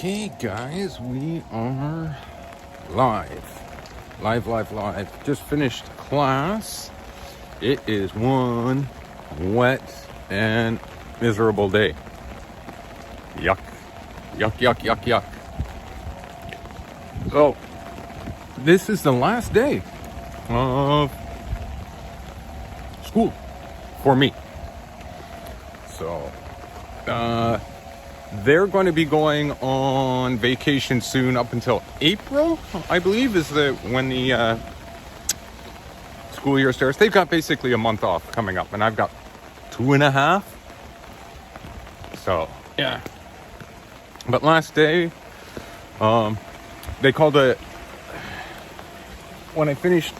Okay, guys, we are live. Live. Just finished class. It is one wet and miserable day. Yuck. Yuck. So, this is the last day of school for me. So, they're going to be going on vacation soon up until April, I believe, is when the school year starts. They've got basically a month off coming up, and I've got 2.5. So, yeah. But last day, they called when I finished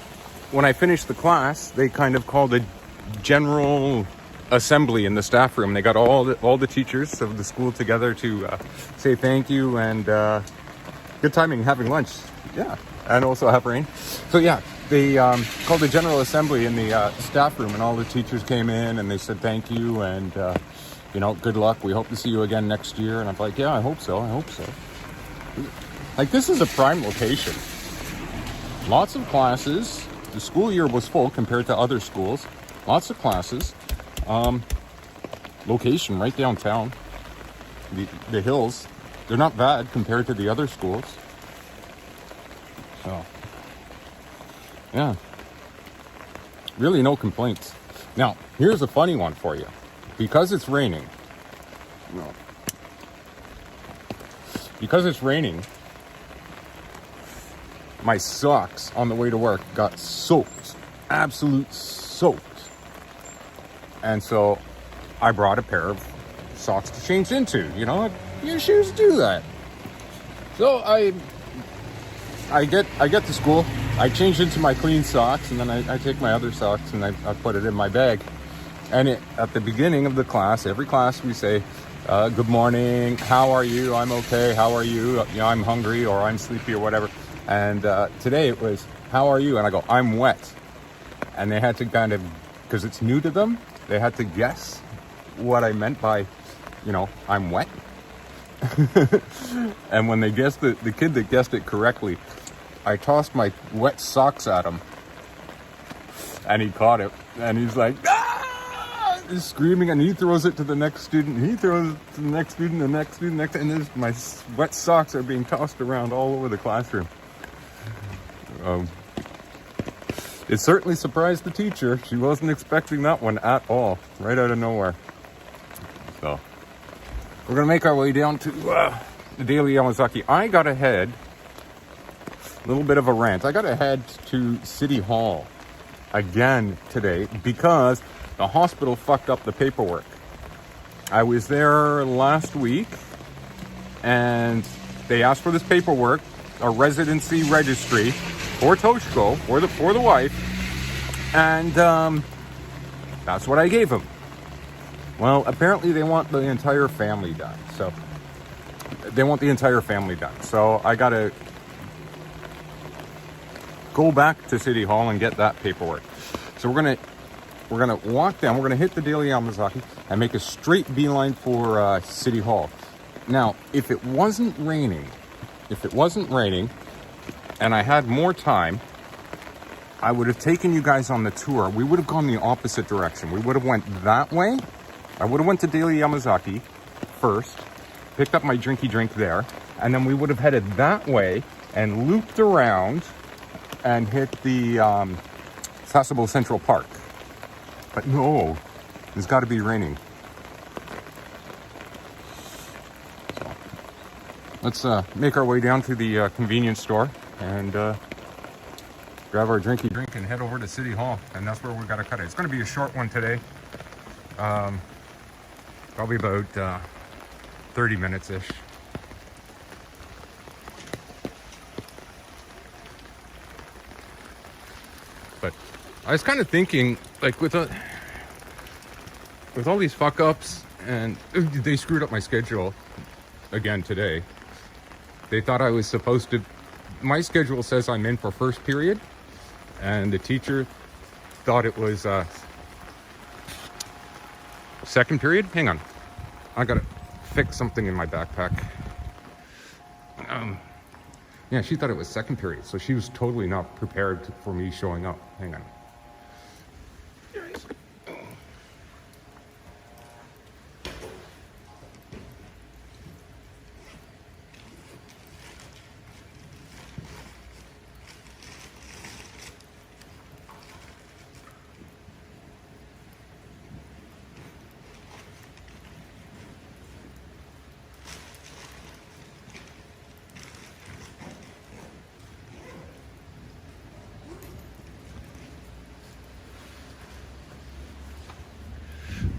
the class, they kind of called a general assembly in the staff room. They got all the teachers of the school together to say thank you and good timing having lunch. Yeah, and also have rain. So yeah, they called a general assembly in the staff room, and all the teachers came in and they said thank you and good luck. We hope to see you again next year. And I'm like, yeah, I hope so. Like, this is a prime location. Lots of classes. The school year was full compared to other schools. Lots of classes. Location right downtown. The hills, they're not bad compared to the other schools. So, yeah, really no complaints. Now, here's a funny one for you. Because it's raining, my socks on the way to work got soaked, absolute soaked. And so I brought a pair of socks to change into. Your shoes do that. So I get to school, I change into my clean socks, and then I take my other socks and I put it in my bag. And at the beginning of the class, every class we say, good morning, how are you? I'm okay, how are you? I'm hungry or I'm sleepy or whatever. And today it was, how are you? And I go, I'm wet. And they had to kind of, because it's new to them, they had to guess what I meant by, I'm wet. And when they guessed it, the kid that guessed it correctly, I tossed my wet socks at him. And he caught it. And he's like, ah! He's screaming, and he throws it to the next student. He throws it to the next student, and my wet socks are being tossed around all over the classroom. It certainly surprised the teacher. She wasn't expecting that one at all, right out of nowhere. So, we're going to make our way down to the Daily Yamazaki. I got to head, a little bit of a rant, I got to head to City Hall again today because the hospital fucked up the paperwork. I was there last week, and they asked for this paperwork, a residency registry, for Toshiko, for the wife, and that's what I gave him. Well, apparently they want the entire family done. So I gotta go back to City Hall and get that paperwork. So we're gonna walk down. We're gonna hit the Daily Yamazaki and make a straight beeline for City Hall. Now, if it wasn't raining, and I had more time, I would have taken you guys on the tour. We would have gone the opposite direction. We would have went that way. I would have went to Daily Yamazaki first, picked up my drinky drink there, and then we would have headed that way and looped around and hit the Sasebo Central Park. But no, it's got to be raining. So, let's make our way down to the convenience store and grab our drinky drink and head over to City Hall, and that's where we got to cut it. It's going to be a short one today, probably about 30 minutes ish. But I was kind of thinking, like, with all these fuck ups, and they screwed up my schedule again today. They thought I was supposed to. My schedule says I'm in for first period, and the teacher thought it was second period. Hang on, I gotta fix something in my backpack. Yeah, she thought it was second period, so she was totally not prepared for me showing up. Hang on.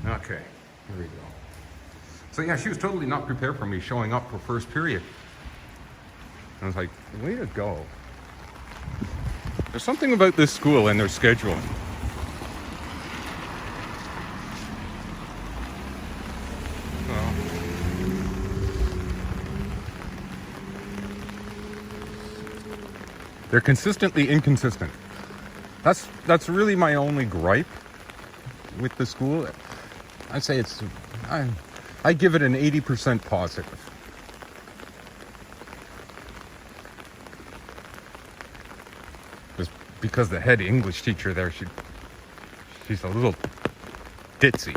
Okay, here we go. So yeah, she was totally not prepared for me showing up for first period. I was like, way to go. There's something about this school and their schedule. Well, they're consistently inconsistent. That's really my only gripe with the school. I'd say I give it an 80% positive. Just because the head English teacher there, she's a little ditzy.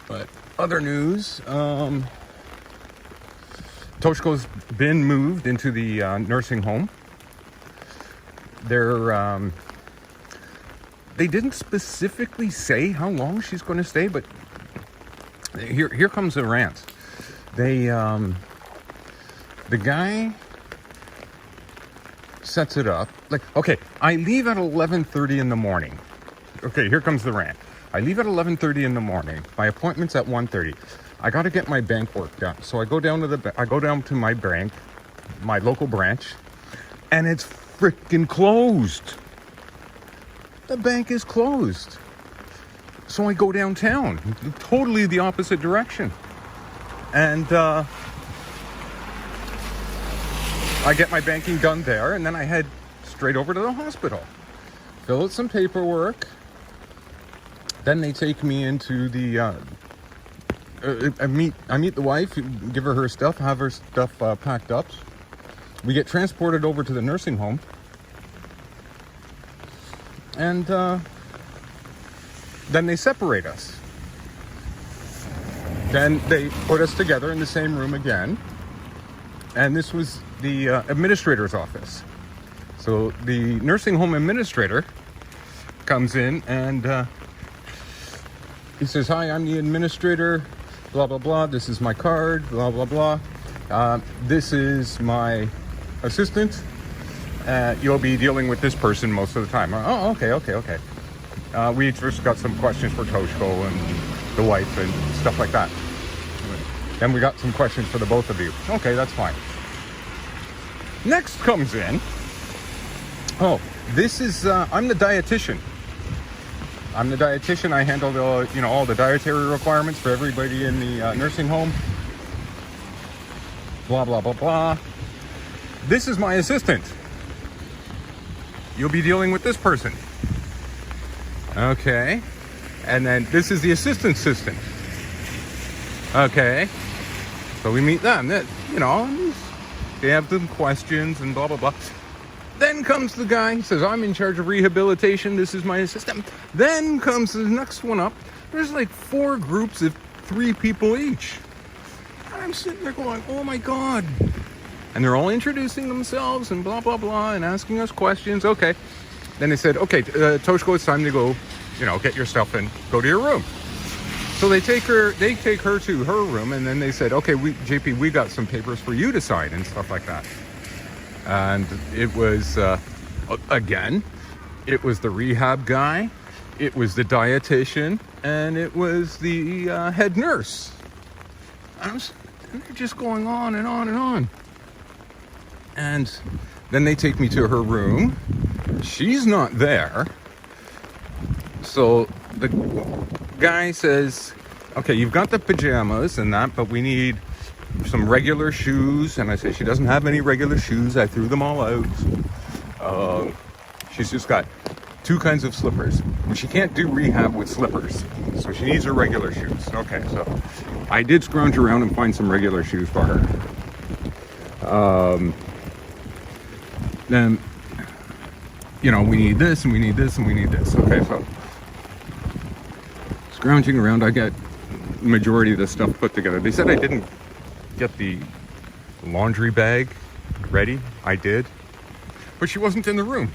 But other news, Toshko's been moved into the nursing home. They didn't specifically say how long she's going to stay, but here comes the rant. The guy sets it up like, okay, I leave at 11:30 in the morning. Okay, here comes the rant. I leave at 11:30 in the morning. My appointment's at 1:30. I got to get my bank work done. So I go down to my bank, my local branch, and it's freaking closed. The bank is closed. So I go downtown, totally the opposite direction. And I get my banking done there, and then I head straight over to the hospital. Fill out some paperwork. Then they take me into the I meet the wife, give her stuff, have her stuff packed up. We get transported over to the nursing home, and then they separate us. Then they put us together in the same room again, and this was the administrator's office. So the nursing home administrator comes in and he says, "Hi, I'm the administrator. Blah, blah, blah. This is my card. Blah, blah, blah. This is my assistant. You'll be dealing with this person most of the time." Oh, okay. We just got some questions for Toshko and the wife and stuff like that. Then we got some questions for the both of you. Okay, that's fine. Next comes in. Oh, this is, I'm the dietitian. I handle all the dietary requirements for everybody in the nursing home. Blah, blah, blah, blah. This is my assistant. You'll be dealing with this person. Okay. And then this is the assistant. Okay. So we meet them. They have some questions and blah, blah, blah. Then comes the guy, he says, "I'm in charge of rehabilitation. This is my assistant." Then comes the next one up. There's like 4 groups of 3 people each. And I'm sitting there going, oh my God. And they're all introducing themselves and blah, blah, blah, and asking us questions. Okay. Then they said, "Okay, Toshko, it's time to go, get your stuff and go to your room." So they take her to her room, and then they said, "Okay, JP, we got some papers for you to sign," and stuff like that. And it was, again, it was the rehab guy, it was the dietitian, and it was the head nurse. And they're just going on and on and on. And then they take me to her room. She's not there. So the guy says, "Okay, you've got the pajamas and that, but we need some regular shoes." And I say, "She doesn't have any regular shoes. I threw them all out. She's just got two kinds of slippers. She can't do rehab with slippers, so she needs her regular shoes. Okay, so I did scrounge around and find some regular shoes for her. Then, you know, we need this and we need this and we need this. Okay, so scrounging around, I get majority of the stuff put together. They said I didn't get the laundry bag ready. I did, but she wasn't in the room,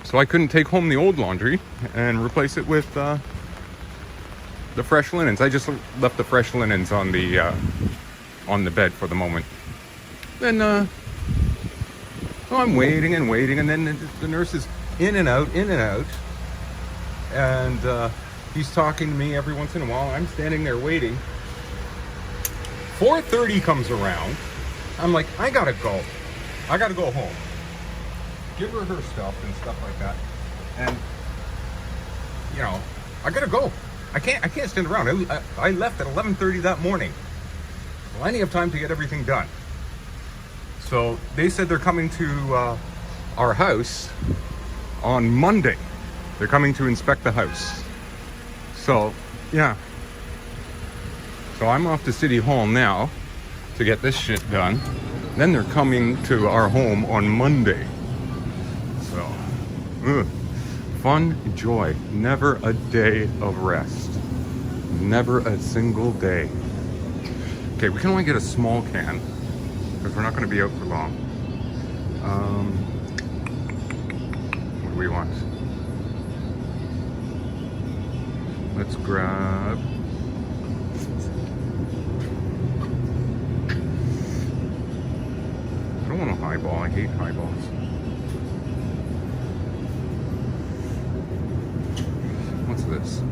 so I couldn't take home the old laundry and replace it with the fresh linens. I just left the fresh linens on the bed for the moment. Then so I'm waiting and waiting, and then the nurse is in and out, and he's talking to me every once in a while. I'm standing there waiting. 4:30 comes around. I'm like, I gotta go. I gotta go home. Give her her stuff and stuff like that. And, you know, I gotta go. I can't stand around. I left at 11:30 that morning. Plenty of time to get everything done. So they said they're coming to our house on Monday. They're coming to inspect the house. So, yeah. So I'm off to City Hall now to get this shit done. Then they're coming to our home on Monday. So, fun, joy. Never a day of rest. Never a single day. Okay, we can only get a small can because we're not going to be out for long. What do we want? Let's grab... I don't want a highball. I hate highballs. What's this? 3%.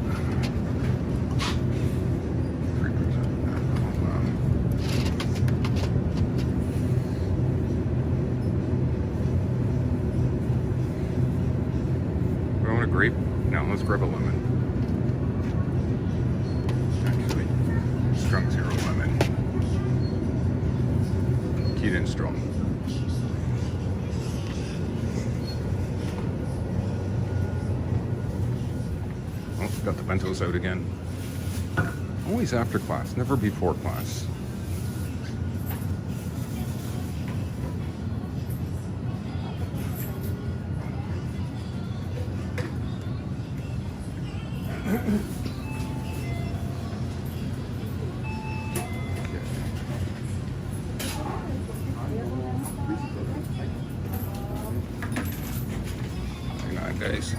Do I want a grape? No, let's grab a lemon. Actually, strong zero lemon. Keaton strong. Oh, got the bentos out again. Always after class, never before class. Hang on, guys.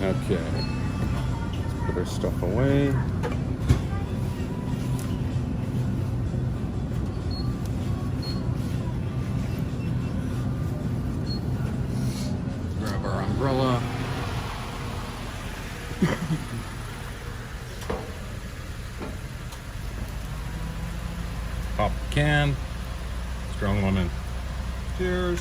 Okay, let's put our stuff away. Grab our umbrella. Pop the can. Strong lemon. Cheers.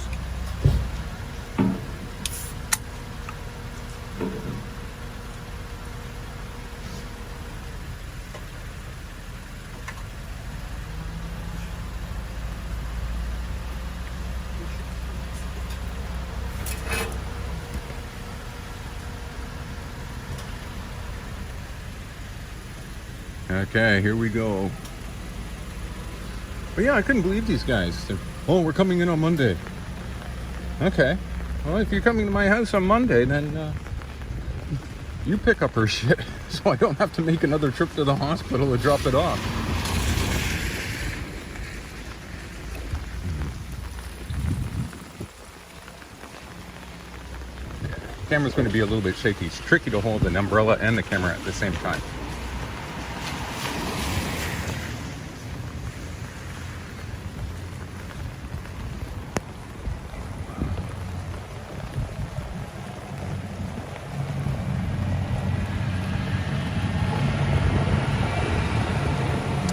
Okay, here we go. But yeah, I couldn't believe these guys. Oh, we're coming in on Monday. Okay. Well, if you're coming to my house on Monday, then you pick up her shit so I don't have to make another trip to the hospital to drop it off. Camera's going to be a little bit shaky. It's tricky to hold an umbrella and the camera at the same time.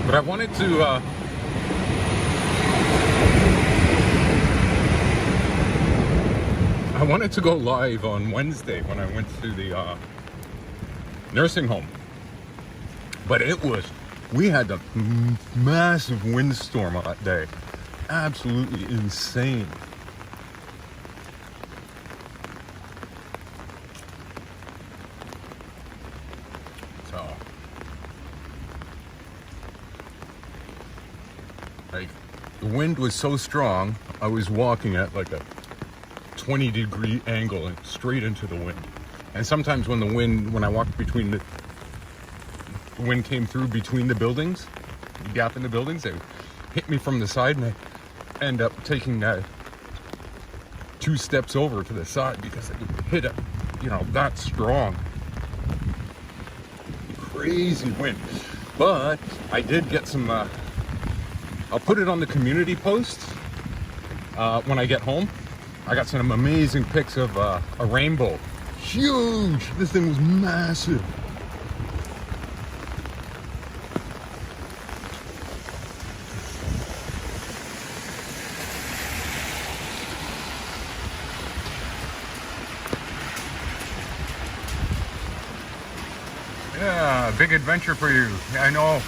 But I wanted to go live on Wednesday when I went to the nursing home. But we had a massive windstorm on that day. Absolutely insane. So, like, the wind was so strong, I was walking at like a 20-degree angle and straight into the wind. And sometimes when I walked between the wind came through between the buildings, the gap in the buildings, it hit me from the side, and I end up taking that 2 steps over to the side because it hit it, that strong. Crazy wind. But I did get some, I'll put it on the community post when I get home. I got some amazing pics of a rainbow. Huge! This thing was massive. Yeah, big adventure for you. I know.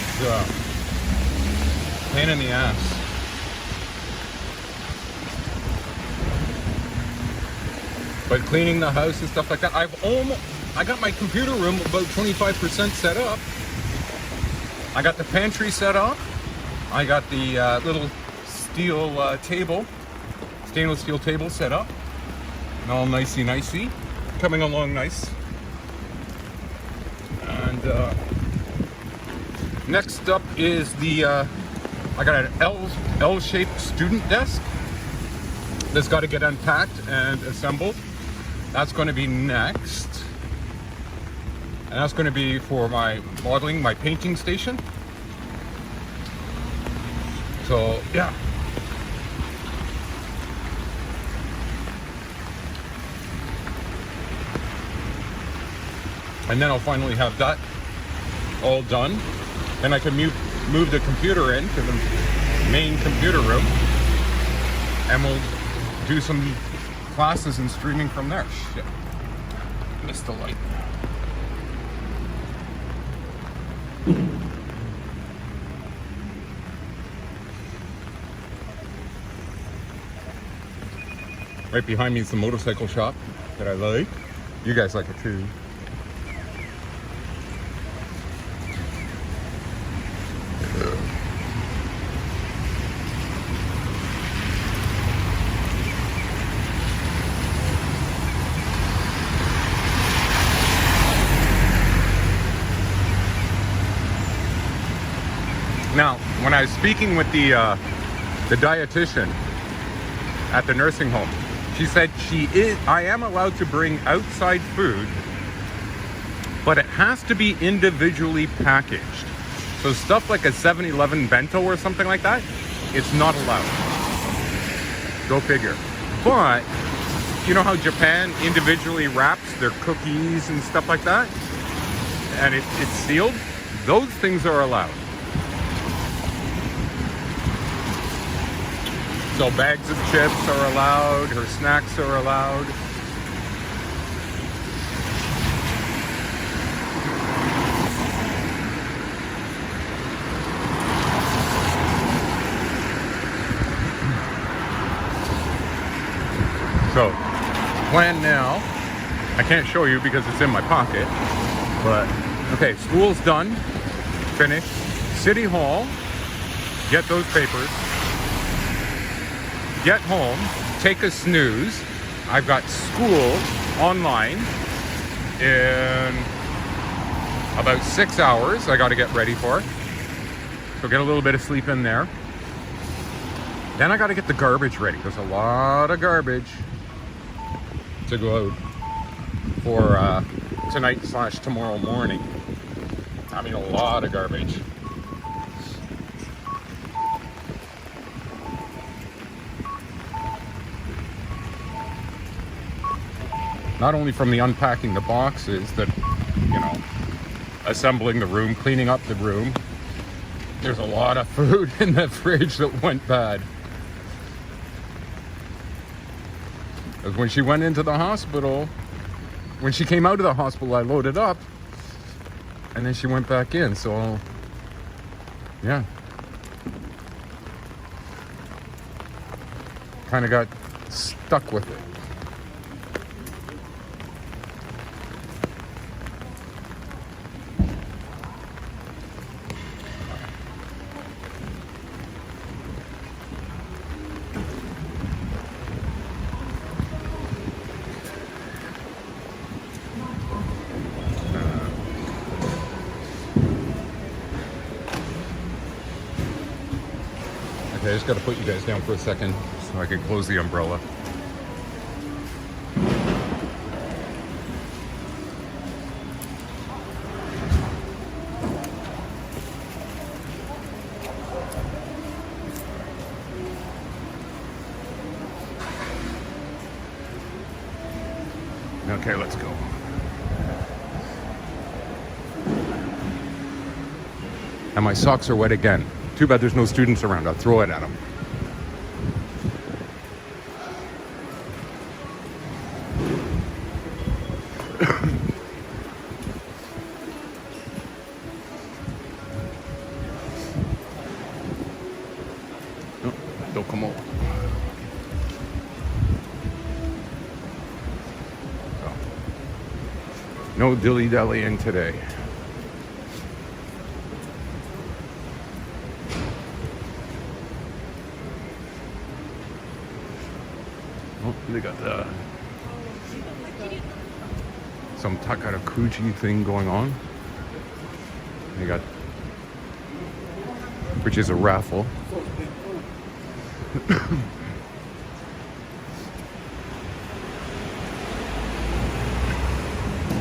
It's a pain in the ass. But cleaning the house and stuff like that, I got my computer room about 25% set up. I got the pantry set up. I got the little stainless steel table set up. And all nicey, coming along nice. And next up is I got an L-shaped student desk that's got to get unpacked and assembled. That's going to be next. And that's going to be for my modeling, my painting station. So, yeah. And then I'll finally have that all done. Then I can move the computer into the main computer room. And we'll do some classes and streaming from there. Shit. Missed the light. Right behind me is the motorcycle shop that I like. You guys like it too. Now, when I was speaking with the dietitian at the nursing home, she said I am allowed to bring outside food, but it has to be individually packaged. So stuff like a 7-Eleven bento or something like that, it's not allowed. Go figure. But you know how Japan individually wraps their cookies and stuff like that? And it's sealed? Those things are allowed. So bags of chips are allowed, her snacks are allowed. So, plan now. I can't show you because it's in my pocket, but okay, school's done, finished. City Hall, get those papers. get home, take a snooze. I've got school online in about 6 hours. I got to get ready for it. So get a little bit of sleep in there. Then I got to get the garbage ready. There's a lot of garbage to go out for tonight/tomorrow morning. I mean, a lot of garbage. Not only from the unpacking the boxes, that, assembling the room, cleaning up the room. There's a lot of food in the fridge that went bad. Because when she went into the hospital, when she came out of the hospital, I loaded up, and then she went back in. So, yeah. Kind of got stuck with it. Okay, I just got to put you guys down for a second so I can close the umbrella. Okay, let's go. And my socks are wet again. Too bad there's no students around. I'll throw it at them. No, don't come over. No dilly-dallying today. Oh, they got some Takarakuji thing going on. They got, which is a raffle.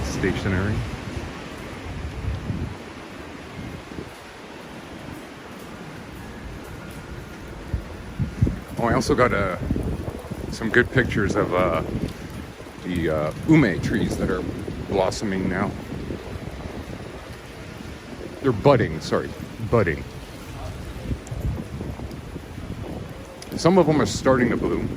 Stationery. Oh, I also got some good pictures of the ume trees that are blossoming now. They're budding, budding. Some of them are starting to bloom.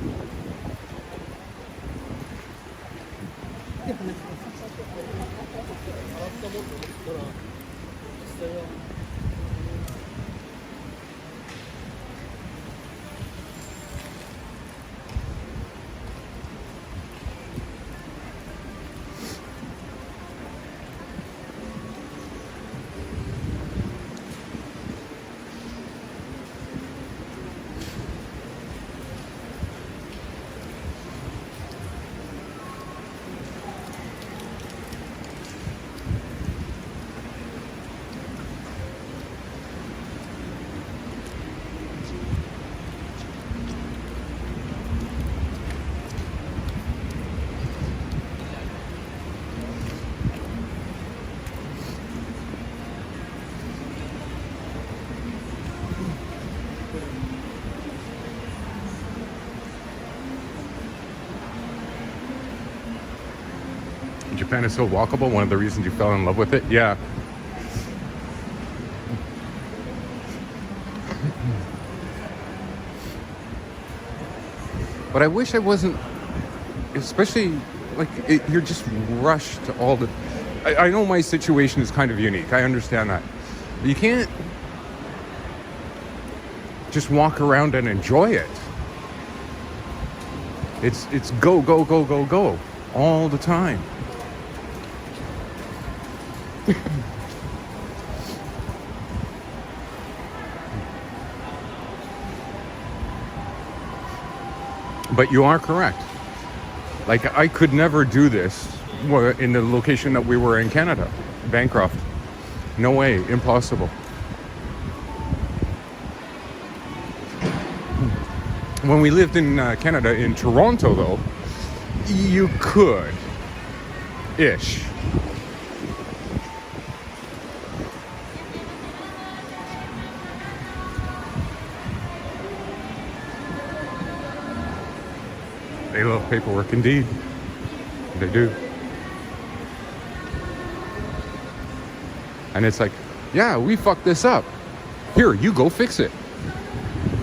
Japan is so walkable. One of the reasons you fell in love with it. Yeah. But I wish I wasn't, especially like you're just rushed to all the. I know my situation is kind of unique. I understand that. But you can't just walk around and enjoy it. It's go, go, go, go, go all the time. But you are correct. Like, I could never do this in the location that we were in Canada, Bancroft. No way, impossible. When we lived in Canada, in Toronto, though, you could. Ish. They love paperwork indeed. They do. And it's like, yeah, we fucked this up. Here, you go fix it.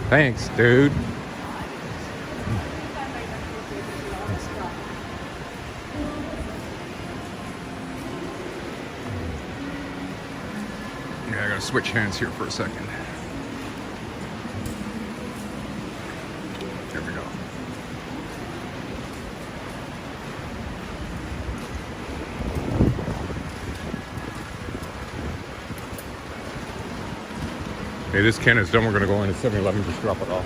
Thanks, dude. Yeah, I gotta switch hands here for a second. Here we go. Okay, this can is done. We're gonna go in at 7-Eleven, just drop it off.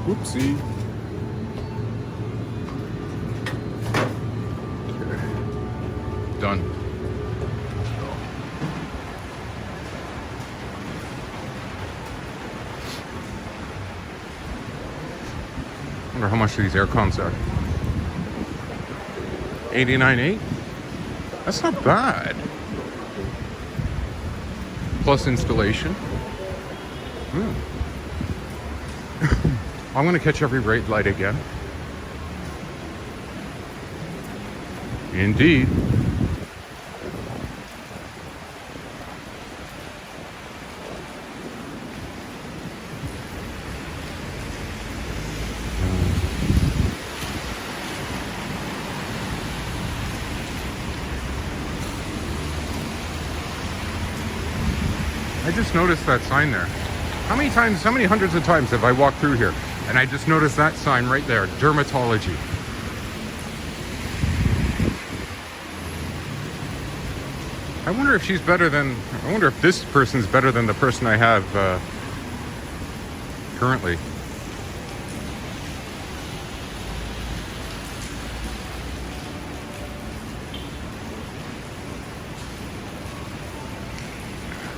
Oopsie. Okay. Done. I wonder how much these air cons are. 89.8? That's not bad. Plus installation. I'm gonna catch every red light again. Indeed. I just noticed that sign there. How many hundreds of times have I walked through here and I just noticed that sign right there, dermatology. I wonder if this person's better than the person I have currently.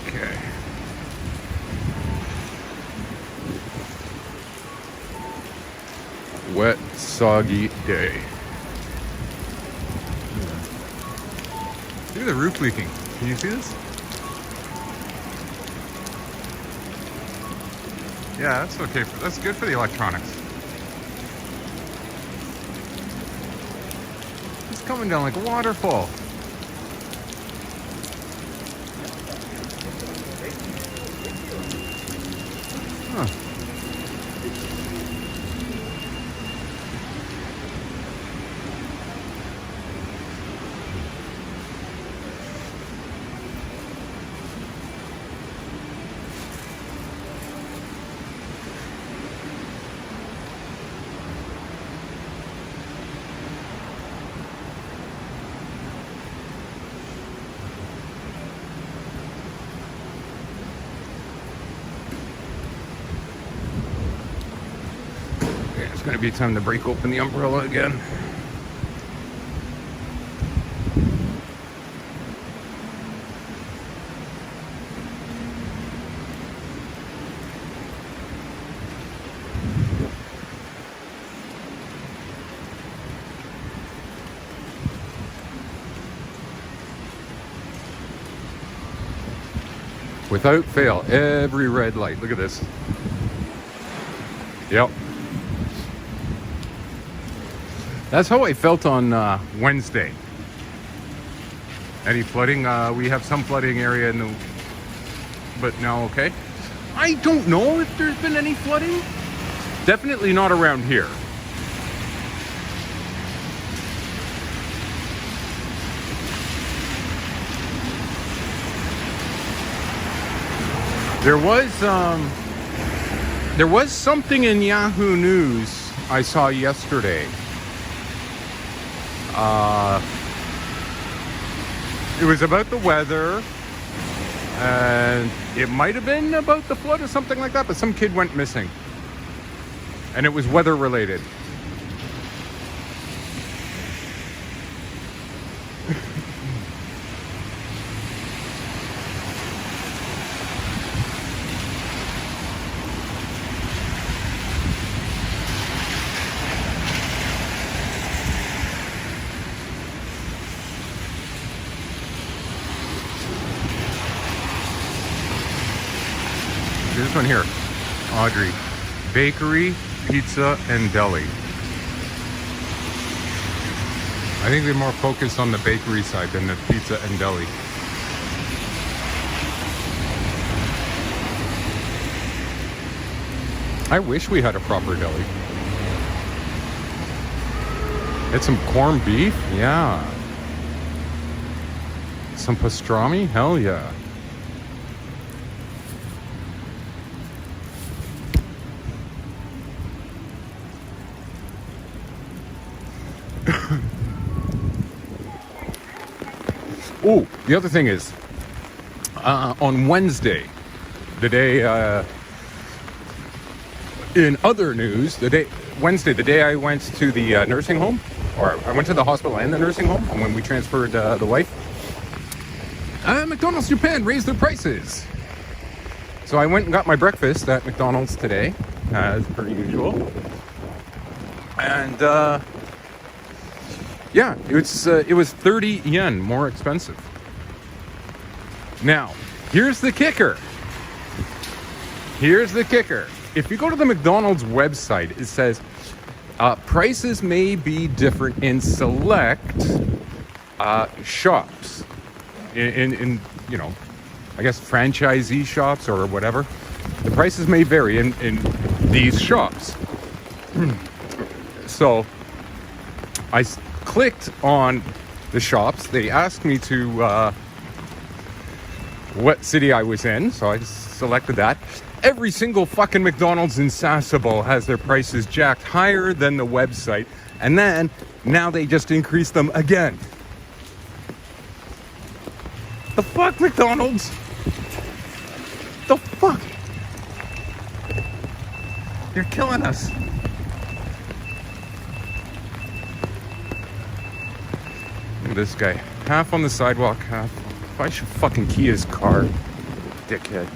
Okay. Wet, soggy day. Look at the roof leaking. Can you see this? Yeah, that's okay. That's good for the electronics. It's coming down like a waterfall. Huh. It's going to be time to break open the umbrella again. Without fail, every red light. Look at this. Yep. That's how I felt on Wednesday. Any flooding? We have some flooding area but now okay. I don't know if there's been any flooding. Definitely not around here. There was something in Yahoo News I saw yesterday. It was about the weather, and it might have been about the flood or something like that, but some kid went missing. And it was weather related. This one here, Audrey. Bakery, pizza, and deli. I think they're more focused on the bakery side than the pizza and deli. I wish we had a proper deli. Get some corned beef? Yeah. Some pastrami? Hell yeah. Oh, the other thing is, on Wednesday, the day, in other news, the day I went to the nursing home, or I went to the hospital and the nursing home, and when we transferred the wife, McDonald's Japan raised their prices. So I went and got my breakfast at McDonald's today, as per usual. And, yeah, it was 30 yen more expensive. Now, here's the kicker. If you go to the McDonald's website, it says prices may be different in select shops. In I guess franchisee shops or whatever. The prices may vary in these shops. So I clicked on the shops. They asked me to what city I was in, so I selected that. Every single fucking McDonald's in Sasebo has their prices jacked higher than the website, and then now they just increased them again. The fuck, McDonald's? The fuck? You're killing us. Look at this guy. Half on the sidewalk, half. I should fucking key his car. Dickhead.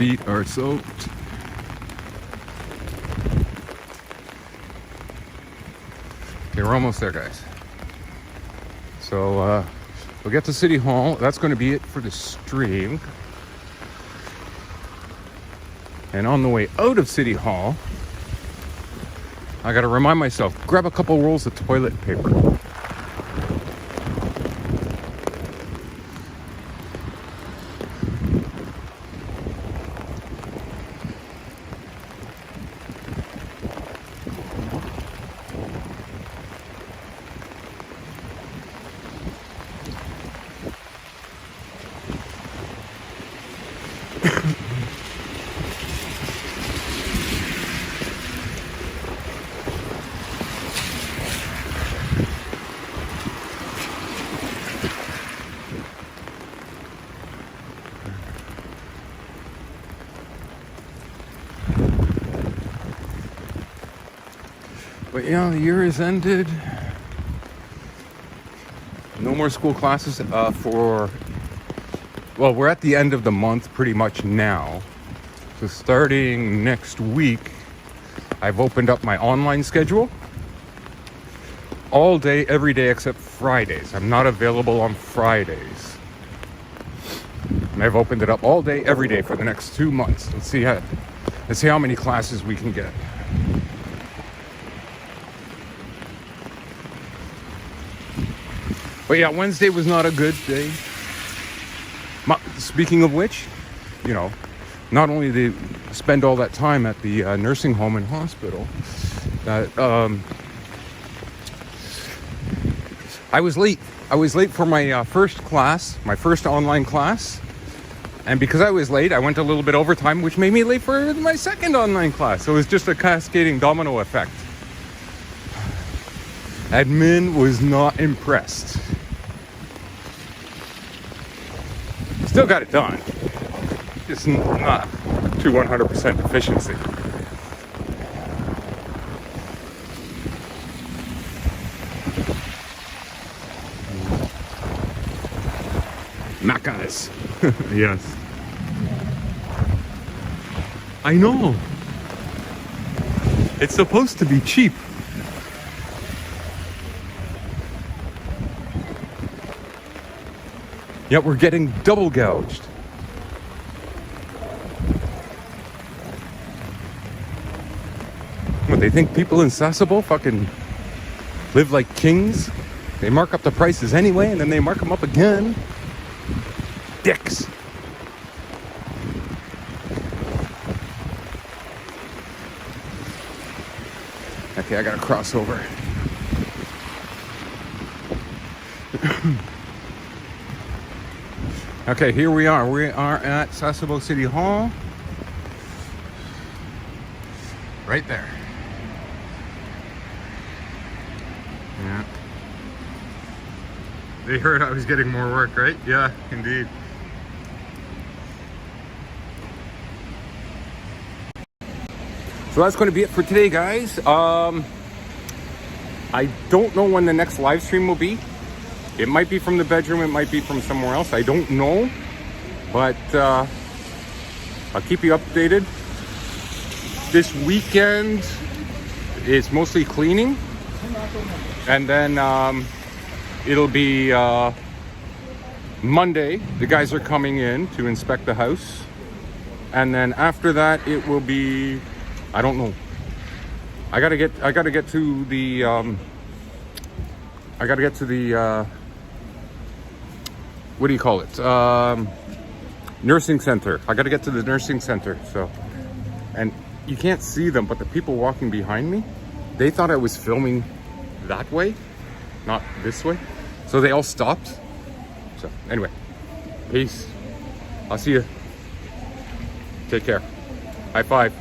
Feet are soaked. Okay, we're almost there, guys. So we'll get to City Hall. That's going to be it for the stream. And on the way out of City Hall, I got to remind myself, grab a couple rolls of toilet paper. But yeah, the year has ended. No more school classes for, well, we're at the end of the month pretty much now. So starting next week, I've opened up my online schedule. All day, every day except Fridays. I'm not available on Fridays. And I've opened it up all day, every day for the next 2 months. Let's see how many classes we can get. But yeah, Wednesday was not a good day. Speaking of which, you know, not only did they spend all that time at the nursing home and hospital, I was late. I was late for my first class, my first online class. And because I was late, I went a little bit overtime, which made me late for my second online class. So it was just a cascading domino effect. Admin was not impressed. Still got it done. Just not to 100% efficiency. Macca's. Yes. I know. It's supposed to be cheap. Yet we're getting double gouged. What, they think people in Sasebo fucking live like kings? They mark up the prices anyway, and then they mark them up again. Dicks. Okay, I gotta cross over. Okay, here we are. We are at Sasebo City Hall. Right there. Yeah. They heard I was getting more work, right? Yeah, indeed. So that's going to be it for today, guys. I don't know when the next live stream will be. It might be from the bedroom, it might be from somewhere else. I don't know. But I'll keep you updated. This weekend is mostly cleaning. And then it'll be Monday. The guys are coming in to inspect the house. And then after that, it will be, I don't know. I gotta get to the what do you call it? Nursing center. I gotta get to the nursing center. So, and you can't see them, but the people walking behind me, they thought I was filming that way, not this way. So they all stopped. So anyway, peace. I'll see you. Take care. High five.